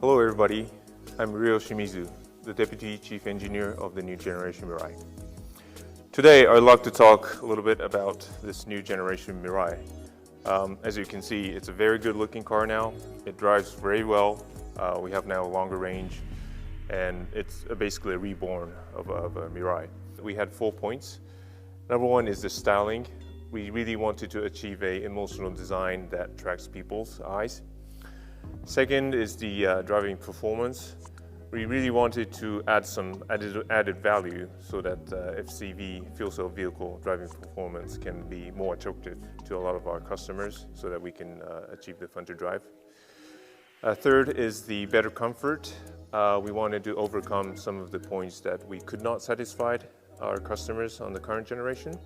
Hello everybody, I'm Ryo Shimizu, the Deputy Chief Engineer of the new generation Mirai. Today I'd like to talk a little bit about this new generation Mirai. As you can see, it's a very good looking car now. It drives very well. We have now a longer range, and it's basically a reborn of a Mirai. We had 4 points. Number one is the styling. We really wanted to achieve an emotional design that attracts people's eyes. Second is the driving performance. We really wanted to add some added value so that FCV fuel cell vehicle driving performance can be more attractive to a lot of our customers so that we can achieve the fun to drive. Third is the better comfort. We wanted to overcome some of the points that we could not satisfy our customers on the current generation.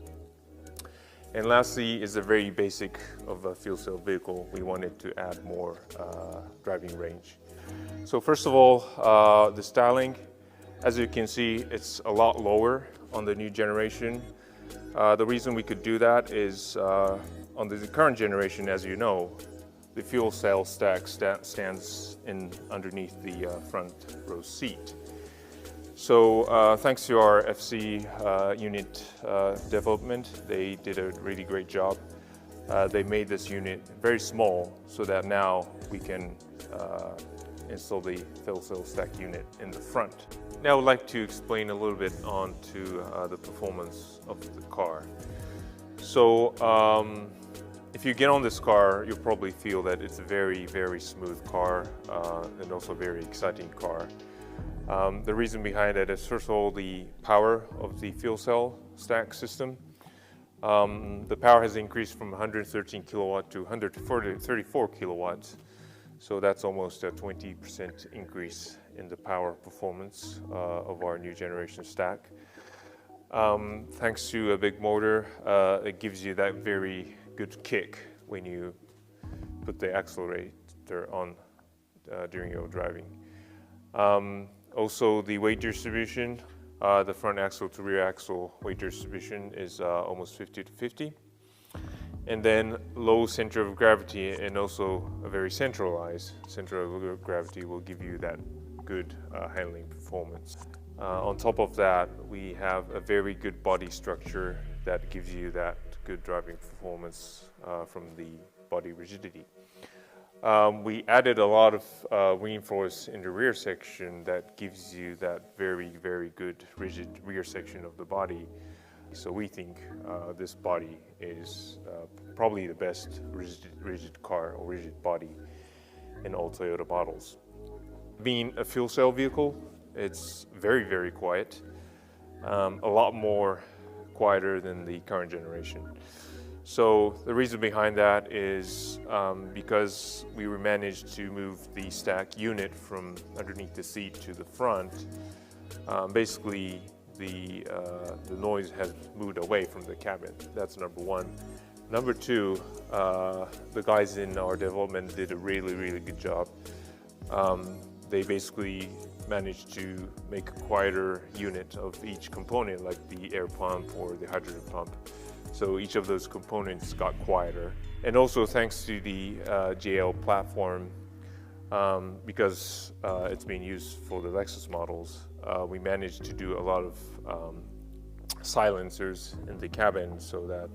And lastly is the very basic of a fuel cell vehicle. We wanted to add more driving range. So first of all, the styling. As you can see, it's a lot lower on the new generation. The reason we could do that is on the current generation, as you know, the fuel cell stack stands underneath the front row seat. So thanks to our FC unit development, they did a really great job. They made this unit very small so that now we can install the fuel cell stack unit in the front. Now I'd like to explain a little bit on to the performance of the car. So if you get on this car, you'll probably feel that it's a very, very smooth car and also a very exciting car. The reason behind it is, first of all, the power of the fuel cell stack system. The power has increased from 113 kilowatt to 134 kilowatts. So that's almost a 20% increase in the power performance of our new generation stack. Thanks to a big motor, it gives you that very good kick when you put the accelerator on during your driving. Also, the weight distribution, the front axle to rear axle weight distribution is almost 50-50. And then low center of gravity and also a very centralized center of gravity will give you that good handling performance. On top of that, we have a very good body structure that gives you that good driving performance from the body rigidity. We added a lot of reinforce in the rear section that gives you that very, very good rigid rear section of the body. So we think this body is probably the best rigid car or rigid body in all Toyota models. Being a fuel cell vehicle, it's very, very quiet, a lot more quieter than the current generation. So the reason behind that is because we managed to move the stack unit from underneath the seat to the front. Basically, the noise has moved away from the cabin. That's number one. Number two, the guys in our development did a really, really good job. They basically managed to make a quieter unit of each component, like the air pump or the hydrogen pump. So each of those components got quieter. And also thanks to the JL platform, because it's being used for the Lexus models, we managed to do a lot of silencers in the cabin so that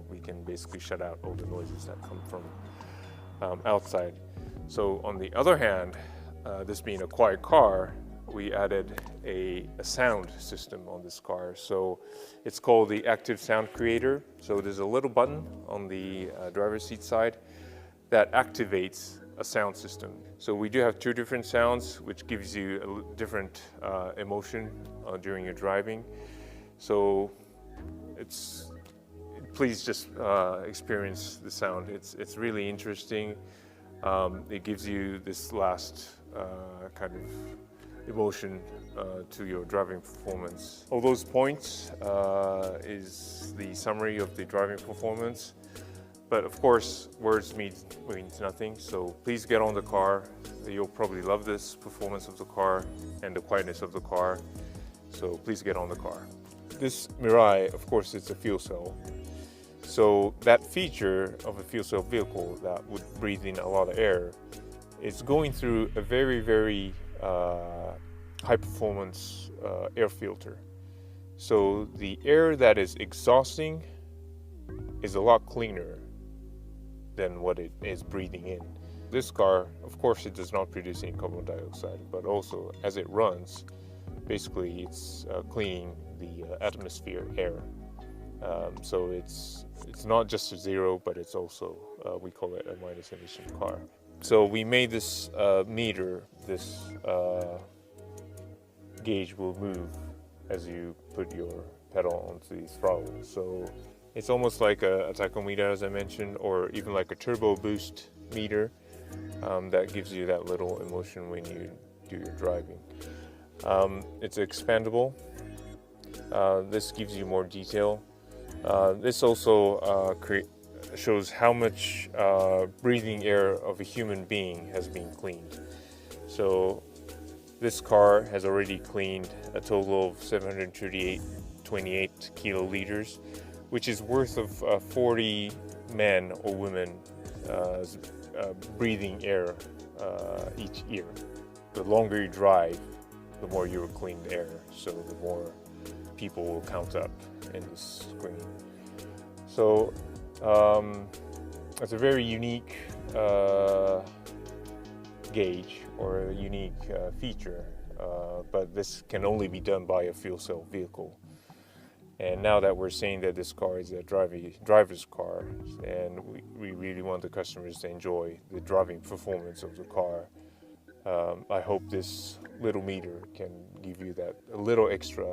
we can basically shut out all the noises that come from outside. So on the other hand, this being a quiet car, we added a sound system on this car. So it's called the Active Sound Creator. So there's a little button on the driver's seat side that activates a sound system. So we do have 2 different sounds, which gives you a different emotion during your driving. So please just experience the sound. It's really interesting. It gives you this last kind of emotion to your driving performance. All those points is the summary of the driving performance. But of course, words means nothing. So please get on the car. You'll probably love this performance of the car and the quietness of the car. So please get on the car. This Mirai, of course, it's a fuel cell. So that feature of a fuel cell vehicle that would breathe in a lot of air it's going through a very high performance air filter. So the air that is exhausting is a lot cleaner than what it is breathing in. This car, of course, it does not produce any carbon dioxide, but also as it runs, basically it's cleaning the atmosphere air. So it's not just a zero, but it's also, we call it a minus emission car. So we made this meter, this gauge will move as you put your pedal onto the throttle. So it's almost like a tachometer, as I mentioned, or even like a turbo boost meter that gives you that little emotion when you do your driving. It's expandable. This gives you more detail. This also shows how much breathing air of a human being has been cleaned. So this car has already cleaned a total of 728 kiloliters, which is worth of 40 men or women breathing air each year. The longer you drive, the more you will clean air, so the more people will count up in this screen. So it's a very unique gauge or a unique feature, but this can only be done by a fuel cell vehicle. And now that we're saying that this car is a driver's car, and we really want the customers to enjoy the driving performance of the car, I hope this little meter can give you that a little extra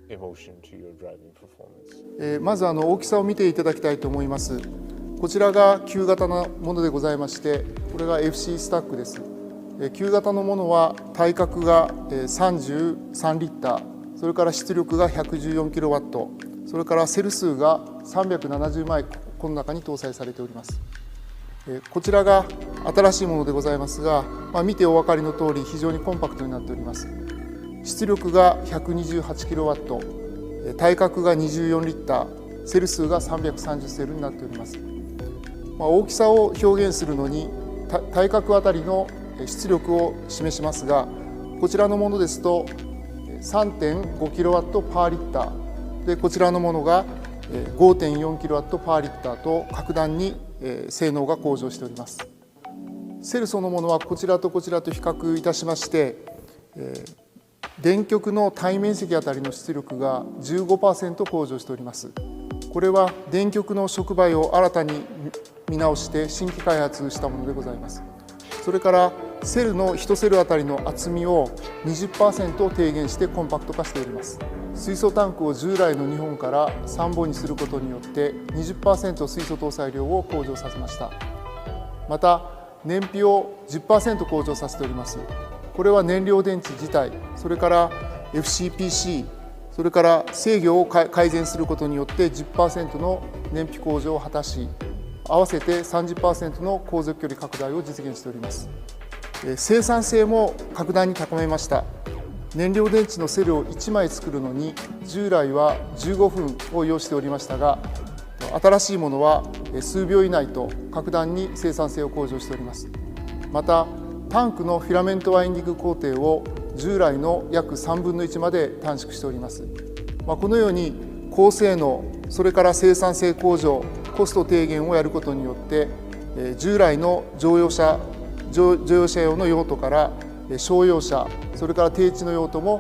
emotion to your driving performance. まず大きさを見ていただきたいと思います。こちらが旧型のものでございまして、これが FC スタックです。旧型のものは対角が33リッター、それから出力が114キロワット、それからセル数が370枚この中に搭載されております。こちらが新しいものでございますが、見てお分かりの通り非常にコンパクトになっております。出力が128キロワット、対角が24リッター、セル数が330セルになっております。大きさを表現するのに対角あたりの出力を示しますが、こちらのものですと 3.5 キロワットパーリッターで、こちらのものが 5.4 キロワットパーリッターと格段に性能が向上しております。セルそのものはこちらとこちらと比較いたしまして、電極の対面積あたりの出力が 15% 向上しております。これは電極の触媒を新たに見直して新規開発したものでございます。それからセルの1セルあたりの厚みを 20% 低減してコンパクト化しております。水素タンクを従来の2本から3本にすることによって 20% 水素搭載量を向上させました。また燃費を 10% 向上させております。これは燃料電池自体、それから FCPC、それから制御を改善することによって 10% の燃費向上を果たし、合わせて 30% の航続距離拡大を実現しております。生産性も格段に高めました。燃料電池のセルを1枚作るのに従来は15分を要しておりましたが、新しいものは数秒以内と格段に生産性を向上しております。またタンクのフィラメントワインディング工程を従来の約3分の1まで短縮しております。このように高性能、それから生産性向上、コスト低減をやることによって従来の乗用車用の用途から商用車、それから低地の用途も